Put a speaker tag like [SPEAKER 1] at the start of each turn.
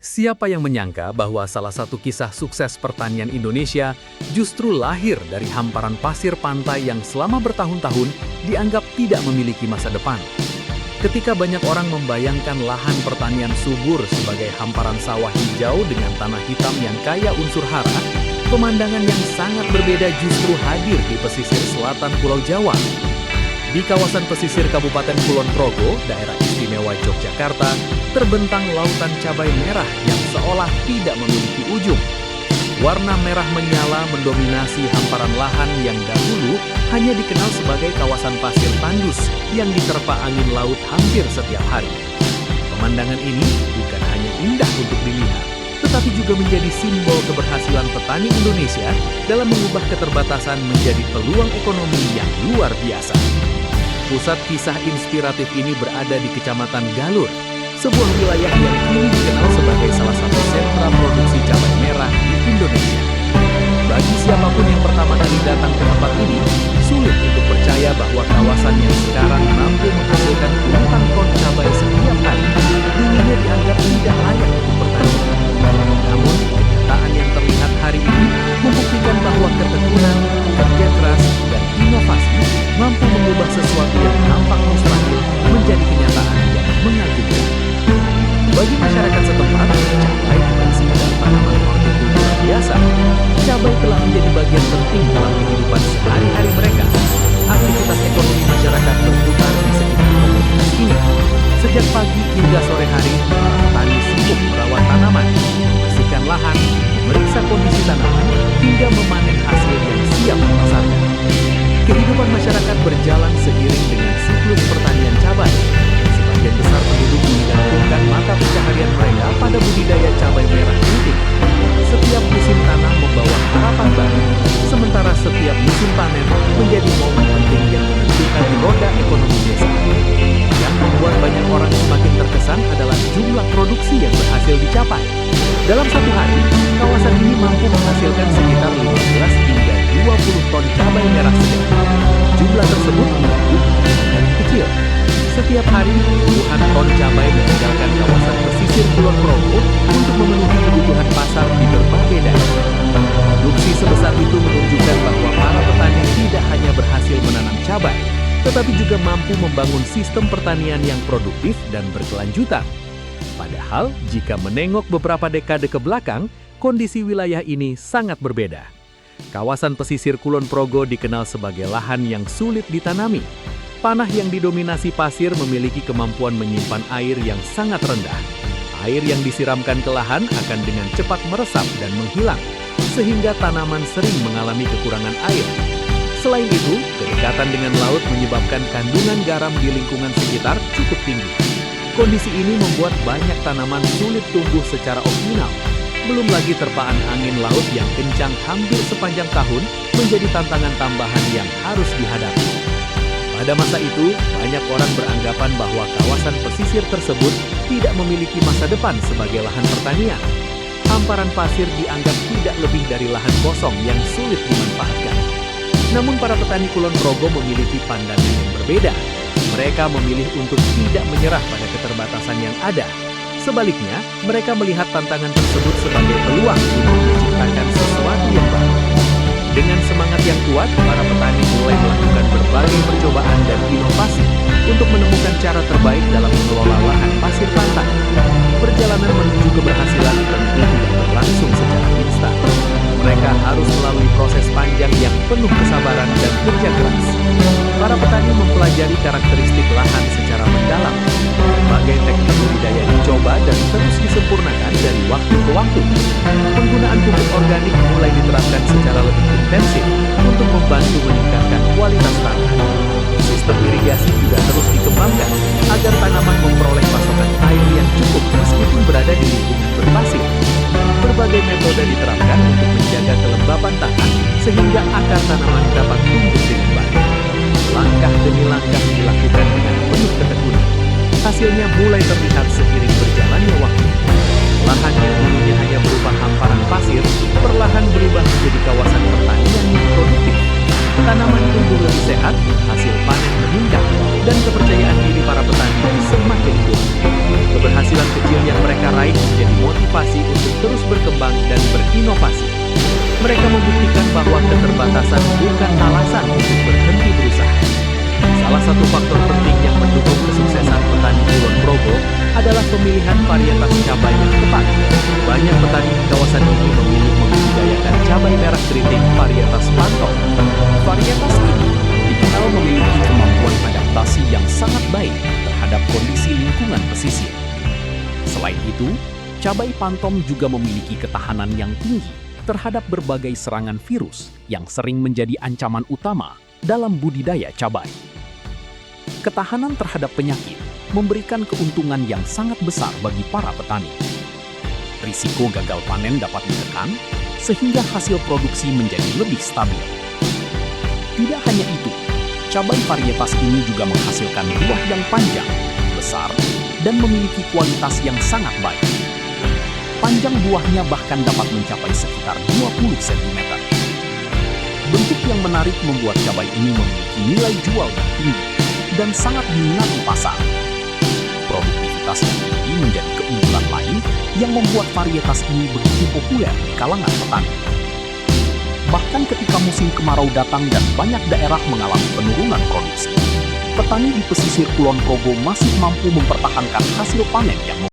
[SPEAKER 1] Siapa yang menyangka bahwa salah satu kisah sukses pertanian Indonesia justru lahir dari hamparan pasir pantai yang selama bertahun-tahun dianggap tidak memiliki masa depan. Ketika banyak orang membayangkan lahan pertanian subur sebagai hamparan sawah hijau dengan tanah hitam yang kaya unsur hara, pemandangan yang sangat berbeda justru hadir di pesisir selatan Pulau Jawa. Di kawasan pesisir Kabupaten Kulon Progo, daerah istimewa Yogyakarta, terbentang lautan cabai merah yang seolah tidak memiliki ujung. Warna merah menyala mendominasi hamparan lahan yang dahulu hanya dikenal sebagai kawasan pasir tandus yang diterpa angin laut hampir setiap hari. Pemandangan ini bukan hanya indah untuk dilihat, tetapi juga menjadi simbol keberhasilan petani Indonesia dalam mengubah keterbatasan menjadi peluang ekonomi yang luar biasa. Pusat kisah inspiratif ini berada di Kecamatan Galur, sebuah wilayah yang kini dikenal sebagai salah satu sentra produksi cabai merah di Indonesia. Bagi siapapun yang pertama kali datang ke tempat ini, sulit untuk percaya bahwa kawasan yang sekarang mampu menghasilkan puluhan ton cabai setiap hari dulunya dianggap tidak layak untuk pertanian. Namun, kenyataan yang terlihat hari ini membuktikan bahwa ketekunan, kerja keras, dan inovasi mampu mengubah sesuatu yang nampak mustahil menjadi kenyataan yang mengagumkan. Bagi masyarakat setempat, cabai bukan sekedar tanaman hortikultura biasa. Cabai telah menjadi bagian penting dalam kehidupan sehari-hari mereka. Aktivitas ekonomi masyarakat berputar di sekitar komunitas ini. Sejak pagi hingga sore hari, para petani sibuk merawat tanaman, membersihkan lahan, memeriksa kondisi tanaman, hingga memanen hasil yang siap dipasarkan. Kehidupan masyarakat berjalan seiring dengan siklus pertanian cabai. Sebagian besar penduduk menggantungkan mata pencaharian mereka pada budidaya cabai merah keriting. Setiap musim tanam membawa harapan baru, sementara setiap musim panen menjadi momen penting yang menentukan roda ekonomi desa. Yang membuat banyak orang semakin terkesan adalah jumlah produksi yang berhasil dicapai. Dalam satu hari, kawasan ini mampu menghasilkan sekitar 15 hingga 20 ton cabai merah segar. Jumlah tersebut bukan dari kecil. Setiap hari, puluhan ton cabai meninggalkan kawasan pesisir Kulon Progo untuk memenuhi kebutuhan pasar di berbagai daerah. Produksi sebesar itu menunjukkan bahwa para petani tidak hanya berhasil menanam cabai, tetapi juga mampu membangun sistem pertanian yang produktif dan berkelanjutan. Padahal, jika menengok beberapa dekade ke belakang, kondisi wilayah ini sangat berbeda. Kawasan pesisir Kulon Progo dikenal sebagai lahan yang sulit ditanami. Tanah yang didominasi pasir memiliki kemampuan menyimpan air yang sangat rendah. Air yang disiramkan ke lahan akan dengan cepat meresap dan menghilang, sehingga tanaman sering mengalami kekurangan air. Selain itu, kedekatan dengan laut menyebabkan kandungan garam di lingkungan sekitar cukup tinggi. Kondisi ini membuat banyak tanaman sulit tumbuh secara optimal. Belum lagi terpaan angin laut yang kencang hampir sepanjang tahun menjadi tantangan tambahan yang harus dihadapi. Pada masa itu, banyak orang beranggapan bahwa kawasan pesisir tersebut tidak memiliki masa depan sebagai lahan pertanian. Hamparan pasir dianggap tidak lebih dari lahan kosong yang sulit dimanfaatkan. Namun para petani Kulon Progo memiliki pandangan yang berbeda. Mereka memilih untuk tidak menyerah pada keterbatasan yang ada. Sebaliknya, mereka melihat tantangan tersebut sebagai peluang untuk menciptakan sesuatu yang baru. Dengan semangat yang kuat, para petani mulai melakukan berbagai percobaan dan inovasi untuk menemukan cara terbaik dalam mengelola lahan pasir pantai. Perjalanan menuju keberhasilan tentu tidak berlangsung secara instan. Mereka harus melalui proses panjang yang penuh kesabaran dan kerja keras. Para petani mempelajari karakteristik lahan secara mendalam. Berbagai teknik budidaya dicoba dan terus disempurnakan dari waktu ke waktu. Penggunaan pupuk organik mulai diterapkan secara lebih intensif untuk membantu meningkatkan kualitas tanah. Sistem irigasi juga terus dikembangkan agar tanaman memperoleh pasokan air yang cukup meskipun berada di lingkungan berpasir. Berbagai metode diterapkan untuk menjaga kelembapan tanah sehingga akar tanaman dapat tumbuh dengan baik. Langkah demi langkah dilakukan dengan penuh ketekunan. Hasilnya mulai terlihat seiring berjalannya waktu. Lahan yang dulunya hanya berupa hamparan pasir, perlahan berubah menjadi kawasan pertanian yang produktif. Tanaman tumbuh lebih sehat, hasil panen meningkat, dan kepercayaan diri para petani semakin kuat. Keberhasilan kecil yang mereka raih menjadi motivasi keterbatasan bukan alasan untuk berhenti berusaha. Salah satu faktor penting yang mendukung kesuksesan petani Kulon Progo adalah pemilihan varietas cabai yang tepat. Banyak petani di kawasan ini memilih membudidayakan cabai merah keriting varietas Pantong. Varietas ini dikenal memiliki kemampuan adaptasi yang sangat baik terhadap kondisi lingkungan pesisir. Selain itu, cabai Pantong juga memiliki ketahanan yang tinggi terhadap berbagai serangan virus yang sering menjadi ancaman utama dalam budidaya cabai. Ketahanan terhadap penyakit memberikan keuntungan yang sangat besar bagi para petani. Risiko gagal panen dapat ditekan, sehingga hasil produksi menjadi lebih stabil. Tidak hanya itu, cabai varietas ini juga menghasilkan buah yang panjang, besar, dan memiliki kualitas yang sangat baik. Panjang buahnya bahkan dapat mencapai sekitar 20 cm. Bentuk yang menarik membuat cabai ini memiliki nilai jual yang tinggi dan sangat diminati pasar. Produktivitas yang tinggi menjadi keunggulan lain yang membuat varietas ini begitu populer di kalangan petani. Bahkan ketika musim kemarau datang dan banyak daerah mengalami penurunan produksi, petani di pesisir Kulon Progo masih mampu mempertahankan hasil panen yang